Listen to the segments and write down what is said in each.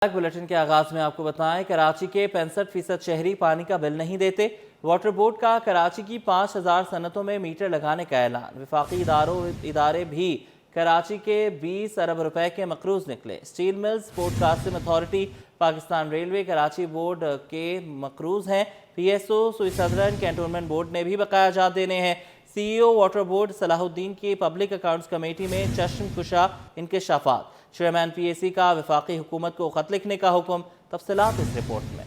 Bulletin کے آغاز میں آپ کو بتائیں کراچی کے 65% شہری پانی کا بل نہیں دیتے۔ واٹر بورڈ کا کراچی کی 5000 صنعتوں میں میٹر لگانے کا اعلان۔ وفاقی ادارے بھی کراچی کے 20 ارب روپے کے مقروض نکلے۔ Steel mills broad casting authority Pakistan railway Karachi board کے مقروض ہیں۔ پی ایس او سوئی سدرن کینٹونمنٹ بورڈ نے بھی بقایا جات دینے ہیں۔ سی ای او واٹر بورڈ صلاح الدین کی پبلک اکاؤنٹس کمیٹی میں چشم کشا انکشافات۔ چیئرمین پی ایس سی کا وفاقی حکومت کو خط لکھنے کا حکم۔ تفصیلات اس رپورٹ میں۔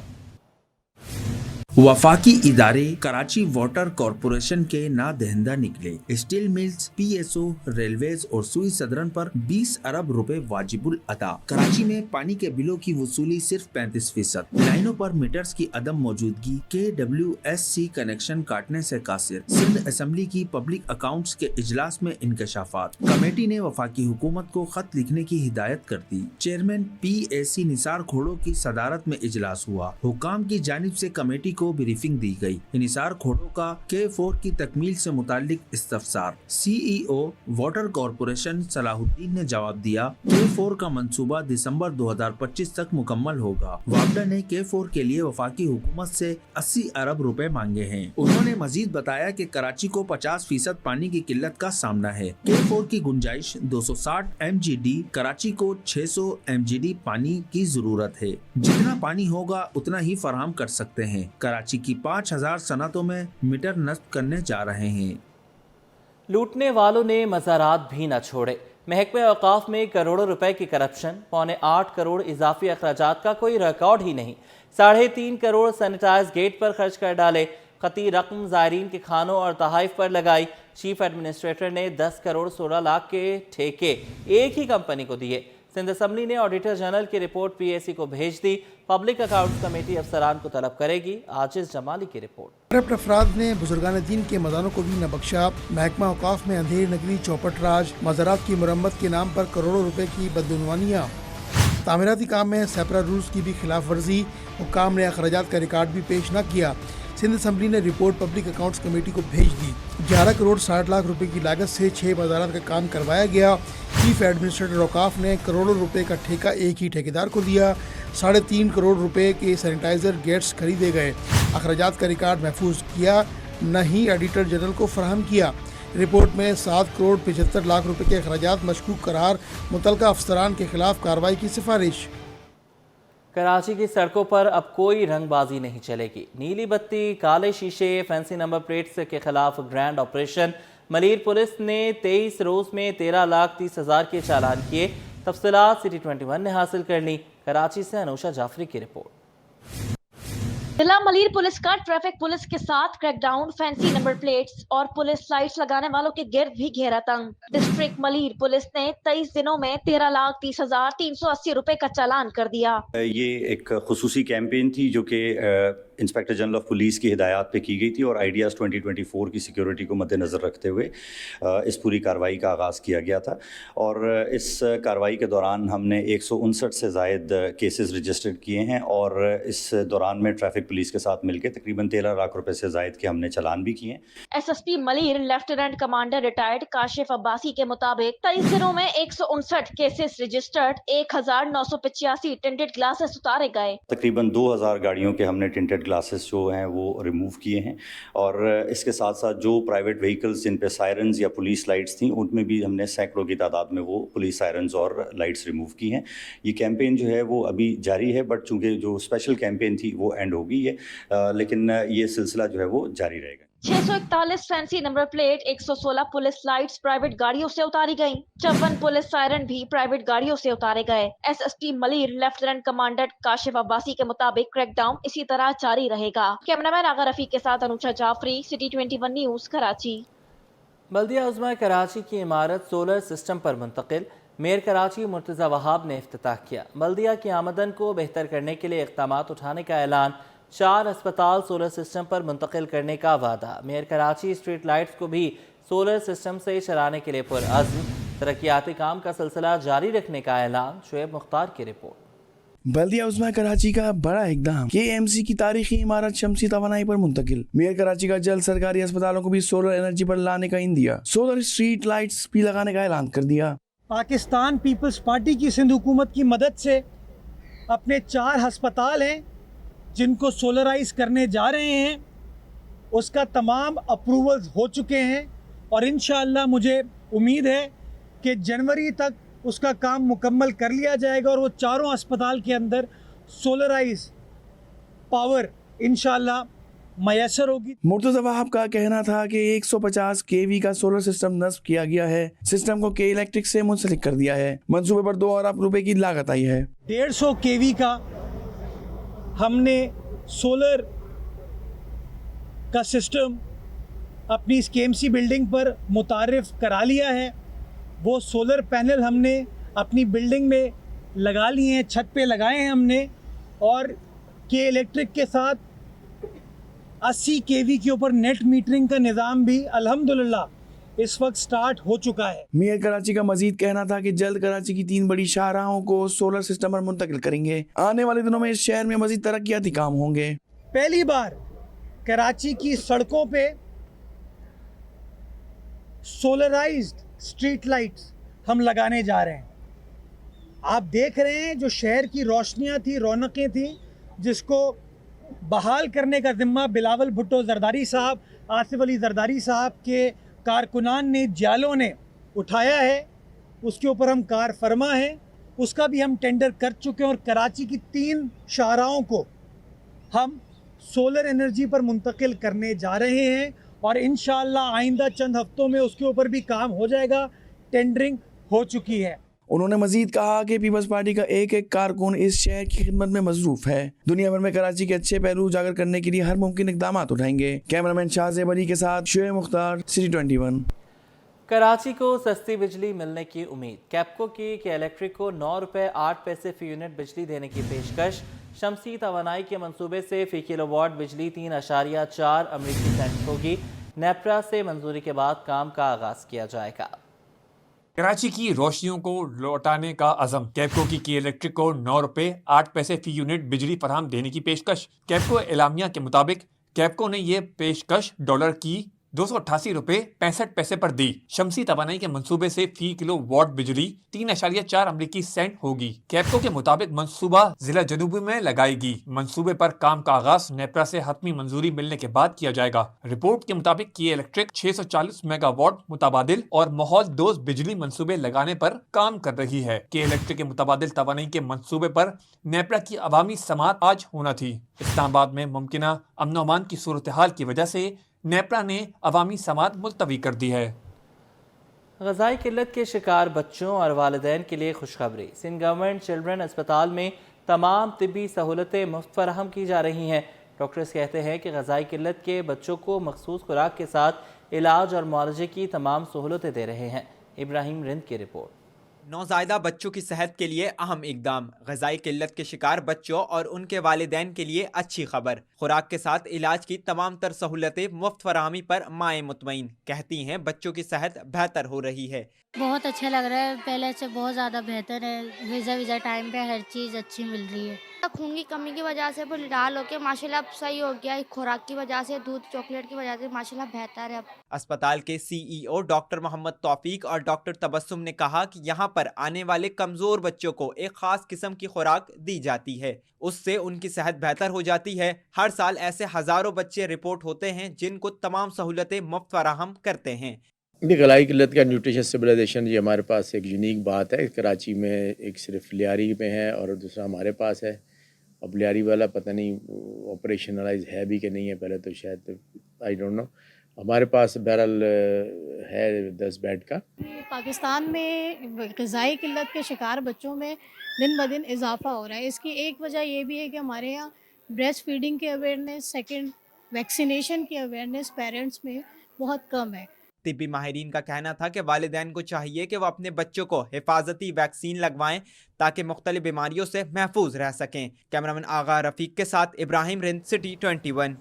وفاقی ادارے کراچی واٹر کارپوریشن کے نادہندہ نکلے۔ Steel mills, P S O, railways اور سوئی سدرن پر 20 ارب روپے واجب الادا۔ کراچی میں پانی کے بلوں کی وصولی صرف 35%۔ لائنوں پر میٹرز کی عدم موجودگی۔ کے ڈبلیو ایس سی کنیکشن کاٹنے سے قاصر۔ سندھ اسمبلی کی پبلک اکاؤنٹس کے اجلاس میں انکشافات۔ کمیٹی نے وفاقی حکومت کو خط لکھنے کی ہدایت کر دی۔ چیئرمین پی ایس سی نثار کھوڑو کی صدارت میں اجلاس ہوا۔ حکام کی جانب سے کمیٹی کو بریفنگ دی گئی۔ انحصار کھوڑو کا K4 کی تکمیل سے متعلق استفسار۔ سی ای او واٹر کارپوریشن صلاح الدین نے جواب دیا، K4 کا منصوبہ دسمبر 2025 تک مکمل ہوگا۔ وابڈا نے K4 کے لیے وفاقی حکومت سے 80 ارب روپے مانگے ہیں۔ انہوں نے مزید بتایا کہ کراچی کو 50% پانی کی قلت کا سامنا ہے۔ K4 کی گنجائش 260 MGD، کراچی کو 600 MGD پانی کی ضرورت ہے۔ جتنا پانی ہوگا اتنا ہی فراہم کر سکتے ہیں۔ کراچی کی 5000 صنعتوں میں میٹر نصب کرنے جا رہے ہیں۔ لوٹنے والوں نے مزارات بھی نہ چھوڑے۔ محکمہ اوقاف میں کروڑوں روپے کی کرپشن، 8.25 کروڑ اضافی اخراجات کا کوئی ریکارڈ ہی نہیں۔ 3.5 کروڑ سینیٹائز گیٹ پر خرچ کر ڈالے۔ قطعی رقم زائرین کے کھانوں اور تحائف پر لگائی۔ چیف ایڈمنسٹریٹر نے 10 کروڑ 16 لاکھ کے ٹھیکے ایک ہی کمپنی کو دیے۔ سندھ اسمبلی نے آڈیٹر جنرل کی رپورٹ پی ایس سی کو بھیج دی۔ پبلک اکاؤنٹس کمیٹی افسران کو طلب کرے گی۔ عاجز جمالی کی رپورٹ۔ کرپٹ افراد نے بزرگان دین کے مزاروں کو بھی نہ بخشا۔ محکمہ اوقاف میں اندھیر نگری، چوپٹ راج، مزارات کی مرمت کے نام پر کروڑوں روپے کی بدعنوانیاں۔ تعمیراتی کام میں سیپرا رولز کی بھی خلاف ورزی۔ حکام نے اخراجات کا ریکارڈ بھی پیش نہ کیا۔ سندھ اسمبلی نے رپورٹ پبلک اکاؤنٹس کمیٹی کو بھیج دی۔ 11 کروڑ 60 لاکھ روپے کی لاگت سے 6 مزارات کا کام کروایا گیا۔ چیف ایڈمنسٹریٹر اوقاف نے کروڑوں روپے کا ٹھیکہ ایک ہی ٹھیکیدار کو دیا۔ 3.5 کروڑ روپے کے سینیٹائزر گیٹس خریدے گئے۔ اخراجات کا ریکارڈ محفوظ کیا نہ ہی آڈیٹر جنرل کو فراہم کیا۔ رپورٹ میں 7 کروڑ 75 لاکھ روپے کے اخراجات مشکوک قرار، متعلقہ افسران کے خلاف کارروائی کی سفارش۔ کراچی کی سڑکوں پر اب کوئی رنگ بازی نہیں چلے گی۔ نیلی بتی، کالے شیشے، فینسی نمبر پلیٹس کے خلاف گرینڈ آپریشن۔ ملیر پولیس نے 23 روز میں 13,30,000 کے چالان کیے۔ تفصیلات سٹی 21 نے حاصل کر لی۔ کراچی سے انوشا جعفری کی رپورٹ۔ ضلع ملیر پولیس کا ٹریفک پولیس کے ساتھ crack down, fancy number plates اور پولیس لائٹس لگانے والوں کے گرد بھی گھیرا تنگ۔ ڈسٹرکٹ ملیر پولیس نے 23 دنوں میں 13,30,380 روپے کا چالان کر دیا۔ یہ ایک خصوصی کیمپین تھی جو کہ انسپیکٹر جنرل آف پولیس کی ہدایات پہ کی گئی تھی اور آئیڈیاز 2024 کی سیکیورٹی کو مد نظر رکھتے ہوئے اس پوری کارروائی کا آغاز کیا گیا تھا۔ اور اس کارروائی کے دوران ہم نے 159 سے زائد کیسز رجسٹرڈ کیے ہیں اور اس دوران میں ٹریفک پولیس کے ساتھ مل کے تقریباً 13 لاکھ روپے سے زائد کے ہم نے چالان بھی کیے ہیں۔ S S P Malir lieutenant commander retired Kashif Abbasi کے مطابق 23 دنوں میں 159 کیسز رجسٹرڈ، 1,985 ٹنٹڈ گلاسز اتارے گئے۔ تقریباً 2,000 گاڑیوں کے ہم نے ٹنٹڈ گلاسز جو ہیں وہ ریموو کیے ہیں اور اس کے ساتھ ساتھ جو پرائیویٹ وہیکلز جن پہ سائرنز یا پولیس لائٹس تھیں ان میں بھی ہم نے سینکڑوں کی تعداد میں وہ پولیس سائرنز اور لائٹس ریموو کی ہیں۔ یہ کیمپین جو ہے وہ ابھی جاری ہے، بٹ چونکہ جو اسپیشل کیمپین تھی وہ اینڈ ہو گئی ہے، لیکن یہ سلسلہ جو ہے وہ جاری رہے گا۔ 641 fancy number plate, 116 police lights private گاڑیوں سے اتاری گئیں۔ 54 پولیس سائرن بھی پرائیویٹ گاڑیوں سے اتارے گئے۔ S S P Malir lieutenant commander Kashif Abbasi کے مطابق کریک ڈاؤن اسی طرح جاری رہے گا۔ کیمرامین آغا رفیق کے ساتھ انوشا جعفری، سٹی 21 نیوز، کراچی۔ بلدیہ عظمیٰ کراچی کی عمارت سولر سسٹم پر منتقل۔ میئر کراچی مرتضی وہاب نے افتتاح کیا۔ بلدیہ کی آمدن کو بہتر کرنے کے لیے اقدامات اٹھانے کا اعلان۔ 4 ہسپتال سولر سسٹم پر منتقل کرنے کا وعدہ۔ میئر کراچی اسٹریٹ لائٹس کو بھی سولر سسٹم سے چلانے کے لیے پرعزم۔ ترقیاتی کام کا سلسلہ جاری رکھنے کا اعلان۔ شعیب مختار کی رپورٹ۔ بلدیہ عظمیٰ کراچی کا بڑا اقدام، کے ایم سی کی تاریخی عمارت شمسی توانائی پر منتقل۔ میئر کراچی کا جلد سرکاری اسپتالوں کو بھی سولر انرجی پر لانے کا عندیہ، سولر اسٹریٹ لائٹس بھی لگانے کا اعلان کر دیا۔ پاکستان پیپلز پارٹی کی سندھ حکومت کی مدد سے अपने 4 हस्पताल हैं जिनको सोलराइज करने जा रहे हैं, उसका तमाम अप्रूवल्स हो चुके हैं और इंशाअल्लाह मुझे उम्मीद है कि जनवरी तक उसका काम मुकम्मल कर लिया जाएगा और वो चारों अस्पताल के अंदर सोलराइज पावर इंशाअल्लाह मैसर होगी। मुर्तज़ा वहाब का कहना था कि 150 केवी का सोलर सिस्टम नस्ब किया गया है। सिस्टम को के इलेक्ट्रिक से मुंसलिक कर दिया है। मंसूबे पर 2 अरब रुपए की लागत आई है। 150 केवी का हमने सोलर का सिस्टम अपनी इस केएमसी बिल्डिंग पर मुतारिफ करा लिया है। वो सोलर पैनल हमने अपनी बिल्डिंग में लगा लिए हैं, छत पे लगाए हैं हमने, और के इलेक्ट्रिक के साथ 80 केवी के ऊपर नेट मीटरिंग का निज़ाम भी अल्हम्दुलिल्लाह इस वक्त स्टार्ट हो चुका है। मेयर कराची का मजीद कहना था कि जल्द कराची की 3 बड़ी शाहराहों को सोलर सिस्टम पर मुंतकिल करेंगे। आने वाले दिनों में इस शहर में मजीद तरक्याती काम होंगे। पहली बार कराची की सड़कों पे सोलराइज्ड स्ट्रीट लाइट्स हम लगाने जा रहे हैं। आप देख रहे हैं जो शहर की रोशनियां थी, रौनकें थी, जिसको बहाल करने का जिम्मा बिलावल भुट्टो जरदारी साहब, आसिफ अली जरदारी साहब के कारकुनान ने, जालों ने उठाया है, उसके ऊपर हम कार फरमा हैं, उसका भी हम टेंडर कर चुके हैं और कराची की 3 शाहराहों को हम सोलर एनर्जी पर मुंतकिल करने जा रहे हैं और इंशाअल्लाह आइंदा चंद हफ्तों में उसके ऊपर भी काम हो जाएगा। टेंडरिंग हो चुकी है। उन्होंने मजीद कहा कि पीपल्स पार्टी का एक एक कारकुन इस शहर की खिदमत में मसरूफ है। दुनिया भर में कराची के अच्छे पहलू उजागर करने के लिए हर मुमकिन इकदाम उठाएंगे। कैमरामैन शाहजेब अली के साथ शोएब मुख्तार, सिटी 21। कराची को सस्ती बिजली मिलने की उम्मीद। कैप्को की के इलेक्ट्रिक को 9 रुपये 8 पैसे फी यूनिट बिजली देने की पेशकश। शमसी तवानाई के मंसूबे से फी किलोवाट बिजली 3.4 अमरीकी सेंट होगी। नेपरा से मंजूरी के बाद काम का आगाज किया जाएगा। कराची की रोशनियों को लौटाने का अज़म। कैप्को की के इलेक्ट्रिक को 9 रुपये 8 पैसे फी यूनिट बिजली फराहम देने की पेशकश। कैप्को एलामिया के मुताबिक कैप्को ने ये पेशकश डॉलर की 288 रुपये 65 पैसे पर दी। शमसी तवानाई के मंसूबे से फी किलो वाट बिजली 3.4 अमरीकी सेंट होगी। कैप्को के मुताबिक मंसूबा जिला जनूबी में लगाएगी। मंसूबे पर काम का आगाज नेपरा से हतमी मंजूरी मिलने के बाद किया जाएगा। रिपोर्ट के मुताबिक की इलेक्ट्रिक 640 मेगावाट मुताबादिल और माहौल दोस्त बिजली मंसूबे लगाने पर काम कर रही है। के इलेक्ट्रिक के मुताबादिल तवानाई के मंसूबे पर नेपरा की अवामी समात आज होना थी। इस्लामाबाद में मुमकिना अमन अमान की सूरत हाल की वजह से नेपरा ने अवामी समात मुलतवी कर दी है। ग़िज़ाई किल्लत के शिकार बच्चों और वालिदैन के लिए खुशखबरी। सिंध गवर्नमेंट चिल्ड्रन अस्पताल में तमाम तिब्बी सहूलतें मुफ्त फराहम की जा रही हैं। डॉक्टर्स कहते हैं कि ग़िज़ाई किल्लत के बच्चों को मखसूस खुराक के साथ इलाज और मुआलजे की तमाम सहूलतें दे रहे हैं। इब्राहिम रिंद की रिपोर्ट। नौज़ायदा बच्चों की सेहत के लिए अहम इकदाम। ग़िज़ाई किल्लत के शिकार बच्चों और उनके वालिदैन के लिए अच्छी खबर। खुराक के साथ इलाज की तमाम तर सहूलतें मुफ्त फराहमी पर माएँ मुतमईन। कहती हैं बच्चों की सेहत बेहतर हो रही है। बहुत अच्छा लग रहा है, पहले से बहुत ज़्यादा बेहतर है। वीज़ा टाइम पे हर चीज़ अच्छी मिल रही है। खून की कमी की वजह से वो लाल होकर माशाल्लाह अब सही हो गया। खुराक की वजह से, दूध चॉकलेट की वजह से माशाल्लाह बेहतर है अब। अस्पताल के CEO डॉक्टर मोहम्मद तौफीक और डॉक्टर तबस्सुम ने कहा कि यहाँ पर आने वाले कमज़ोर बच्चों को एक ख़ास किस्म की खुराक दी जाती है, उससे उनकी सेहत बेहतर हो जाती है। हर साल ऐसे हज़ारों बच्चे रिपोर्ट होते हैं जिनको तमाम सहूलतें मुफ्त फराहम करते हैं। ग़िज़ाई किल्लत का न्यूट्रिशन स्टेबलाइजेशन ये हमारे पास एक यूनिक बात है। कराची में एक सिर्फ लियारी में है और दूसरा हमारे पास है। अब लियारी वाला पता नहीं ऑपरेशनलाइज है भी कि नहीं है, पहले तो शायद आई डोंट नो। हमारे पास बहरहाल है 10 बेड का। पाकिस्तान में ग़िज़ाई किल्लत के शिकार बच्चों में दिन ब दिन इजाफा हो रहा है। इसकी एक वजह ये भी है कि हमारे यहाँ ब्रेस्ट फीडिंग की अवेयरनेस, सेकेंड वैक्सीनेशन की अवेयरनेस पेरेंट्स में बहुत कम है। तिब्बी माहिरीन का कहना था कि वालिदैन को चाहिए कि वो अपने बच्चों को हिफाजती वैक्सीन लगवाएं ताकि मुख्तलिफ बीमारियों से महफूज रह सकें। कैमरामैन आगा रफीक के साथ Ibrahim Rind, city 21।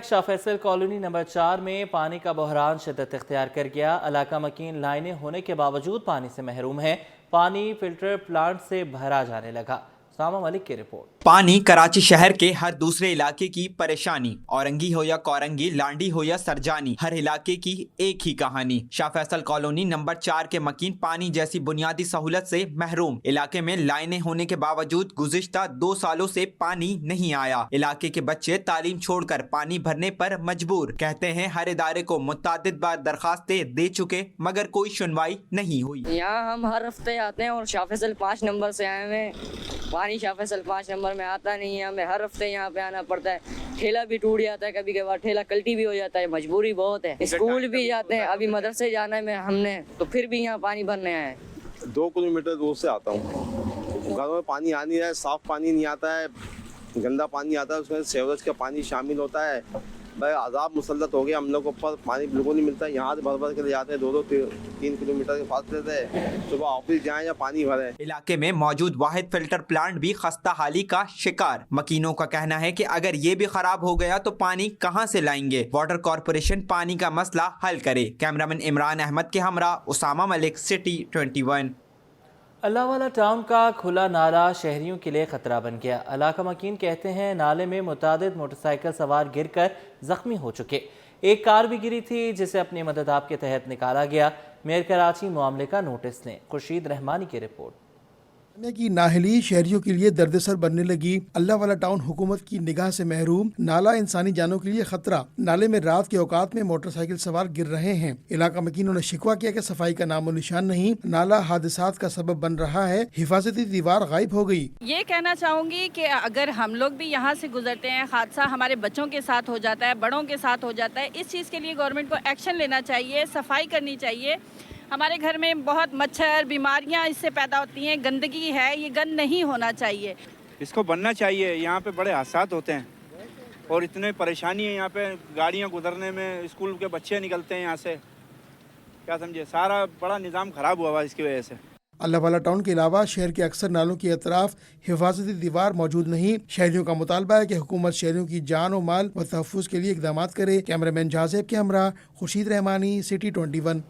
Shah Faisal colony number 4 में पानी का बहरान शिद्दत इख्तियार कर गया। इलाका मकीन लाइनें होने के बावजूद पानी से महरूम है। पानी फिल्टर प्लांट से भरा जाने लगा। उसामा मलिक की रिपोर्ट। पानी कराची शहर के हर दूसरे इलाके की परेशानी। औरंगी हो या कोरंगी, लांडी हो या सरजानी, हर इलाके की एक ही कहानी। शाह फैसल कॉलोनी नंबर 4 के मकीन पानी जैसी बुनियादी सहूलत से महरूम। इलाके में लाइनें होने के बावजूद गुज़िश्ता 2 सालों से पानी नहीं आया। इलाके के बच्चे तालीम छोड़कर पानी भरने पर मजबूर। कहते हैं हर इदारे को मुतअद्दिद बार दरखास्तें दे चुके मगर कोई सुनवाई नहीं हुई। यहाँ हम हर हफ्ते आते हैं और शाह फैसल 5 नंबर से आए हुए, पानी शाह फैसल 5 नंबर में आता नहीं है। हमें हर हफ्ते यहाँ पे आना पड़ता है। ठेला भी टूट जाता है, कभी कभार ठेला कल्टी भी हो जाता है। मजबूरी बहुत है। स्कूल भी जाते हैं, अभी मदरसे जाना है हमने, तो फिर भी यहाँ पानी भरने आए। 2 किलोमीटर दूर से आता हूँ। घरों में पानी आ नहीं रहा है, साफ पानी नहीं आता है, गंदा पानी आता है, उसमें सीवरेज का पानी शामिल होता है। भाई अजाब मुसल्लत हो गया हम लोग ऊपर, पानी बिल्कुल नहीं मिलता है। यहाँ से भर भर के ले जाते हैं, 2-3 किलोमीटर के फासले से, सुबह ऑफिस जाएं या पानी भरें। इलाके में मौजूद वाहिद फिल्टर प्लांट भी खस्ता हाली का शिकार। मकीनों का कहना है कि अगर ये भी खराब हो गया तो पानी कहां से लाएंगे। वाटर कॉरपोरेशन पानी का मसला हल करे। कैमरामैन इमरान अहमद के हमरा उसामा मलिक, सिटी 21। अल्लाहवाला टाउन का खुला नाला शहरियों के लिए खतरा बन गया। इलाका मकीन कहते हैं नाले में मुतादिद मोटरसाइकिल सवार गिरकर जख्मी हो चुके। एक कार भी गिरी थी जिसे अपनी मदद आप के तहत निकाला गया। मेयर कराची मामले का नोटिस लें। खुर्शीद रहमानी की रिपोर्ट। की नाहली शहरियों के लिए दर्दसर बनने लगी। अल्लाहवाला टाउन हुकूमत की निगाह से महरूम। नाला इंसानी जानों के लिए खतरा। नाले में रात के औकात में मोटरसाइकिल सवार गिर रहे हैं। इलाका मकीनों ने शिकवा किया कि सफाई का नामो निशान नहीं। नाला हादसात का सबब बन रहा है। हिफाजती दीवार गायब हो गई। ये कहना चाहूँगी कि अगर हम लोग भी यहाँ से गुजरते हैं, हादसा हमारे बच्चों के साथ हो जाता है, बड़ों के साथ हो जाता है। इस चीज़ के लिए गवर्नमेंट को एक्शन लेना चाहिए, सफाई करनी चाहिए। हमारे घर में बहुत मच्छर, बीमारियां इससे पैदा होती हैं। गंदगी है, ये गंद नहीं होना चाहिए। इसको बनना चाहिए। यहाँ पे बड़े हादसात होते हैं और इतने परेशानी है यहाँ पे गाड़ियाँ गुजरने में। स्कूल के बच्चे निकलते हैं यहाँ से, क्या समझे, सारा बड़ा निज़ाम ख़राब हुआ हुआ इसकी वजह से। अल्लाहवाला टाउन के अलावा शहर के अक्सर नालों के अतराफ हिफाजती दीवार मौजूद नहीं। शहरियों का मुतालबा है कि हुकूमत शहरियों की जान और माल व तहफ़्फ़ुज़ के लिए इक़दाम करे। कैमरामैन जाज़ेब के हमरा खुर्शीद रहमानी, सिटी 21।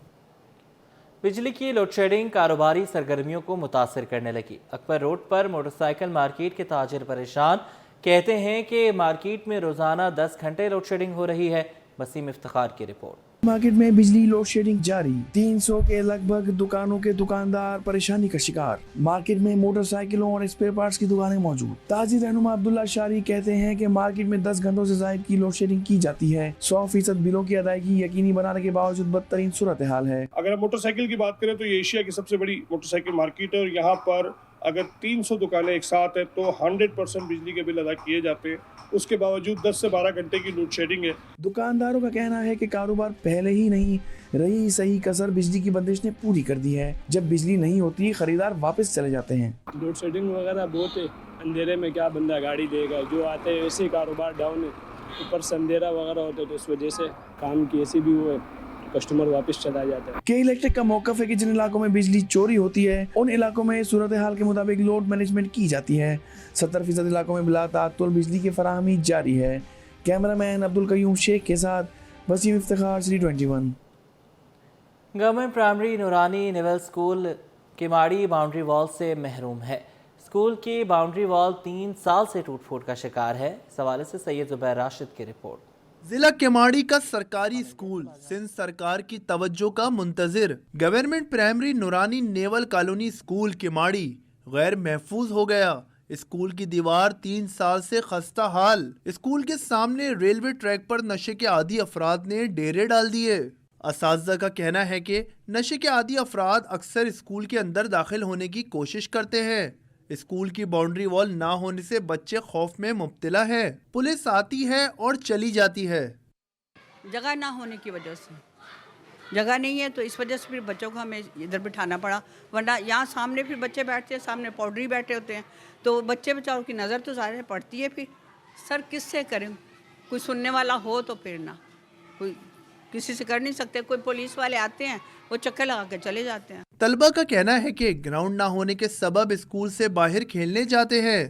बिजली की लोड शेडिंग कारोबारी सरगर्मियों को मुतासर करने लगी। अकबर रोड पर मोटरसाइकिल मार्केट के ताजिर परेशान। कहते हैं कि मार्केट में रोज़ाना 10 घंटे लोड शेडिंग हो रही है। वसीम इफ्तिखार की रिपोर्ट। मार्केट में बिजली लोड शेडिंग जारी। 300 के लगभग दुकानों के दुकानदार परेशानी का शिकार। मार्केट में मोटरसाइकिलों और स्पेयर पार्ट्स की दुकानें मौजूद। ताजिर रहनुमा अब्दुल्ला शारी कहते हैं कि मार्केट में 10 घंटों से ज़ायद की लोड शेडिंग की जाती है। 100% बिलों की अदायगी यकीनी बनाने के बावजूद बदतरीन सूरत हाल है। अगर मोटरसाइकिल की बात करें तो ये एशिया की सबसे बड़ी मोटरसाइकिल मार्केट है और यहाँ पर अगर 300 दुकानें एक साथ है तो 100% बिजली के बिल अदा किए जाते हैं। उसके बावजूद 10 से 12 घंटे की लोड शेडिंग है। दुकानदारों का कहना है कि कारोबार पहले ही नहीं रही सही कसर बिजली की बंदिश ने पूरी कर दी है। जब बिजली नहीं होती खरीदार वापस चले जाते हैं। लोड शेडिंग वगैरह बहुत है। अंधेरे में क्या बंदा गाड़ी देगा, जो आते हैं वैसे ही कारोबार डाउन है। ऊपर से अंधेरा वगैरह होता है तो इस वजह से काम की ऐसी भी वो है, कस्टमर वापस चला जाता है। के इलेक्ट्रिक का मौक़िफ़ है कि जिन इलाकों में बिजली चोरी होती है उन इलाकों में सूरत हाल के मुताबिक लोड मैनेजमेंट की जाती है। 70% इलाकों में बिला ताअत्तुल बिजली की फराहमी जारी है। कैमरामैन अब्दुल कयूम शेख के साथ Waseem Iftikhar, city 21। Government primary Noorani naval school Kemari boundary wall से महरूम है। स्कूल की बाउंड्री वॉल 3 साल से टूट फूट का शिकार है। इस हवाले से सैयद जुबैर राशिद की रिपोर्ट। जिला केमाड़ी का सरकारी स्कूल सिंध सरकार की तवज्जो का मुंतजिर government primary Noorani naval colony school Keamari गैर महफूज हो गया। स्कूल की दीवार 3 साल से खस्ता हाल। स्कूल के सामने रेलवे ट्रैक पर नशे के आदी अफराद ने डेरे डाल दिए। असातिज़ा का कहना है कि नशे के आदी अफराद अक्सर स्कूल के अंदर दाखिल होने की कोशिश करते हैं। स्कूल की बाउंड्री वॉल ना होने से बच्चे खौफ में मुब्तला है। पुलिस आती है और चली जाती है। जगह ना होने की वजह से, जगह नहीं है तो इस वजह से फिर बच्चों को हमें इधर बिठाना पड़ा। वरना यहाँ सामने फिर बच्चे बैठते हैं, सामने पाउडरी बैठे होते हैं तो बच्चे बेचारों की नज़र तो ज़ाहिर पड़ती है। फिर सर किससे करें, कोई सुनने वाला हो तो फिर ना, कोई किसी से कर नहीं सकते। कोई पुलिस वाले आते हैं वो चक्कर लगा के चले जाते हैं। तलबा का कहना है कि ग्राउंड ना होने के सबब स्कूल से बाहर खेलने जाते हैं।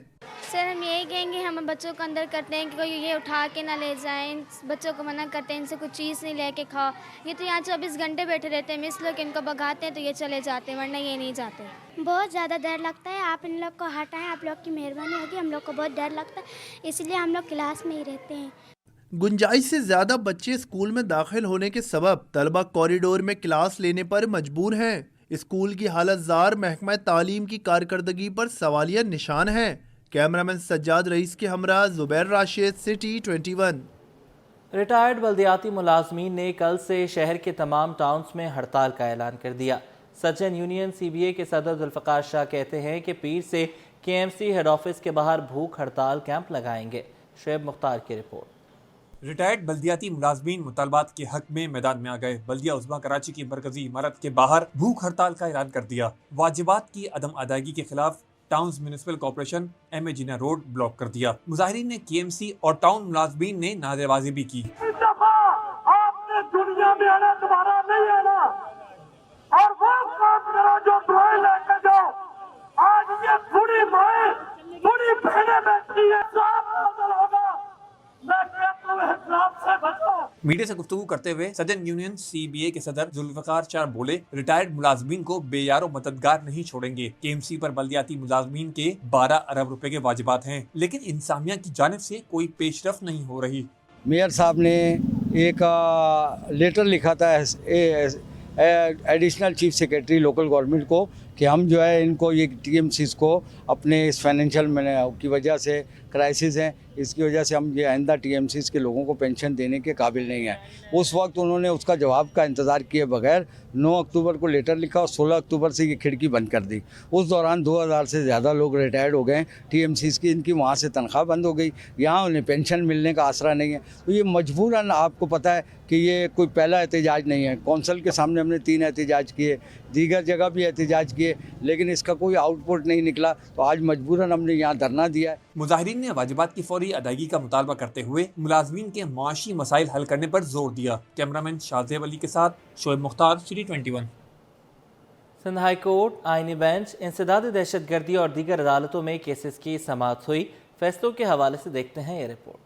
सर ہم یہی کہیں گے، ہم بچوں کو اندر کرتے ہیں کہ کوئی یہ اٹھا کے نہ لے جائیں، بچوں کو منع کرتے ہیں ان سے کچھ چیز نہیں لے کے کھاؤ. یہ تو یہاں 24 گھنٹے بیٹھے رہتے ہیں، اس لیے ان کو بھگاتے ہیں تو یہ چلے جاتے ہیں، ورنہ یہ نہیں جاتے. بہت زیادہ ڈر لگتا ہے. آپ ان لوگ کو ہٹائیں، آپ لوگ کی مہربانی ہوگی. ہم لوگ کو بہت ڈر لگتا ہے، اس لیے ہم لوگ کلاس میں ہی رہتے ہیں. گنجائش سے زیادہ بچے اسکول میں داخل ہونے کے سبب طلبہ کوریڈور میں کلاس لینے پر مجبور ہیں. اسکول کی حالت زار محکمہ تعلیم کی کارکردگی پر سوالیہ نشان ہے. کیمرامین سجاد رئیس کے ہمراہ زبیر راشد، سٹی 21. ریٹائرڈ بلدیاتی ملازمین نے کل سے شہر کے تمام ٹاؤنز میں ہڑتال کا اعلان کر دیا. سجن یونین سی بی اے کے صدر ذوالفقار شاہ کہتے ہیں کہ پیر سے کے ایم سی ہیڈ آفس کے باہر بھوک ہڑتال کیمپ لگائیں گے. شعیب مختار کی رپورٹ. ریٹائرڈ بلدیاتی ملازمین مطالبات کے حق میں میدان میں آ گئے. بلدیہ عظمیٰ کراچی کی مرکزی عمارت کے باہر بھوک ہڑتال کا اعلان کر دیا. واجبات کی عدم ادائیگی کے خلاف ٹاؤنز میونسپل کارپوریشن ایم اے جینا روڈ بلاک کر دیا. مظاہرین نے کے ایم سی اور ٹاؤن ملازمین نے نعرے بازی بھی کی. اس دفعہ آپ نے دنیا میں آنا، دوبارہ نہیں آنا، اور وہ کام کرو جو دعائیں لے کے جاؤ. آج یہ بڑی مائیں بڑی بہنیں بیٹھی ہیں، صاف نظر ہوگا. میڈیا سے گفتگو کرتے ہوئے سجن یونین سی بی اے کے صدر ذوالفقار شاہ بولے، ریٹائرڈ ملازمین کو بے یار و مددگار نہیں چھوڑیں گے. کے ایم سی پر بلدیاتی ملازمین کے 12 ارب روپے کے واجبات ہیں، لیکن انتظامیہ کی جانب سے کوئی پیش رفت نہیں ہو رہی. میئر صاحب نے ایک لیٹر لکھا تھا additional chief secretary local government کو کہ ہم جو ہے ان کو یہ ٹی ایم سیز کو اپنے اس فائنینشیل کی وجہ سے کرائسس ہیں، اس کی وجہ سے ہم یہ آئندہ ٹی ایم سیز کے لوگوں کو پینشن دینے کے قابل نہیں ہیں. اس وقت انہوں نے اس کا جواب کا انتظار کیے بغیر 9 اکتوبر کو لیٹر لکھا اور 16 اکتوبر سے یہ کھڑکی بند کر دی. اس دوران 2000 سے زیادہ لوگ ریٹائرڈ ہو گئے ٹی ایم سیز کی. ان کی وہاں سے تنخواہ بند ہو گئی، یہاں انہیں پینشن ملنے کا آسرا نہیں ہے. تو یہ مجبوراً آپ کو پتہ ہے کہ یہ کوئی پہلا احتجاج نہیں ہے. کونسل کے سامنے ہم نے 3 احتجاج کیے، دیگر جگہ بھی احتجاج کیے، لیکن اس کا کوئی آؤٹ پٹ نہیں نکلا. تو آج مجبوراً ہم نے یہاں دھرنا دیا ہے. مظاہرین نے واجبات کی فوری ادائیگی کا مطالبہ کرتے ہوئے ملازمین کے معاشی مسائل حل کرنے پر زور دیا. کیمرامین شاہزیب علی کے ساتھ شعیب مختار، سٹی 21. سندھ ہائی کورٹ آئینی بینچ انسداد دہشت گردی اور دیگر عدالتوں میں کیسز کی سماعت ہوئی. فیصلوں کے حوالے سے دیکھتے ہیں یہ رپورٹ.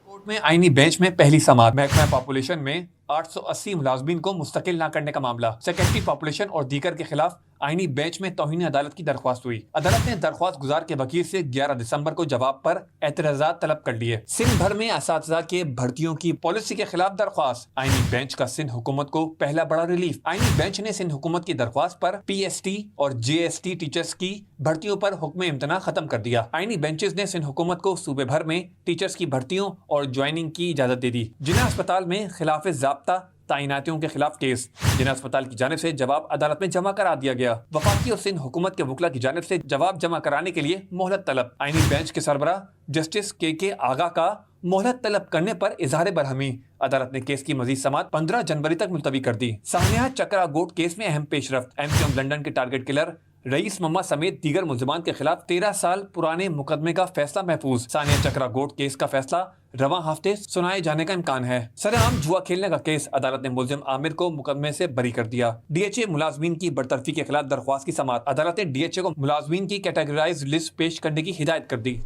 کورٹ میں آئینی بینچ میں پہلی سماعت. محکمہ پاپولیشن میں 880 ملازمین کو مستقل نہ کرنے کا معاملہ. سیکرٹری پاپولیشن اور دیگر کے خلاف آئینی بینچ میں توہین عدالت کی درخواست ہوئی. عدالت نے درخواست گزار کے وکیل سے 11 دسمبر کو جواب پر اعتراضات طلب کر لیے. سندھ بھر میں اساتذہ کے بھرتیوں کی پالیسی کے خلاف درخواست. آئینی بینچ کا سندھ حکومت کو پہلا بڑا ریلیف. آئینی بینچ نے سندھ حکومت کی درخواست پر پی ایس ٹی اور جے ایس ٹی ٹیچرز کی بھرتیوں پر حکم امتناع ختم کر دیا. آئینی بینچز نے سندھ حکومت کو صوبے بھر میں ٹیچرز کی بھرتیوں اور جوائننگ کی اجازت دے دی. جناح اسپتال میں خلاف ضابطہ تعیناتیوں کے خلاف کیس. جناح اسپتال کی جانب سے جواب عدالت میں جمع کرا دیا گیا. وفاقی اور سندھ حکومت کے وکلا کی جانب سے جواب جمع کرانے کے لیے مہلت طلب. آئینی بینچ کے سربراہ جسٹس کے آغا کا مہلت طلب کرنے پر اظہار برہمی. عدالت نے کیس کی مزید سماعت 15 جنوری تک ملتوی کر دی. سانحہ چکرا گوٹ کیس میں اہم پیش رفت. ایم کیو ایم لنڈن کے ٹارگٹ کلر رئیس مما سمیت دیگر ملزمان کے خلاف 13 سال پرانے مقدمے کا فیصلہ محفوظ. سانحہ چکرا گوٹ کیس کا فیصلہ رواں ہفتے سنائے جانے کا امکان ہے. سرعام جوا کھیلنے کا کیس. عدالت نے ملزم عامر کو مقدمے سے بری کر دیا. ڈی ایچ اے ملازمین کی برطرفی کے خلاف درخواست کی سماعت. عدالت نے ڈی ایچ اے کو ملازمین کی کیٹیگرائز لسٹ پیش کرنے کی ہدایت کر دی.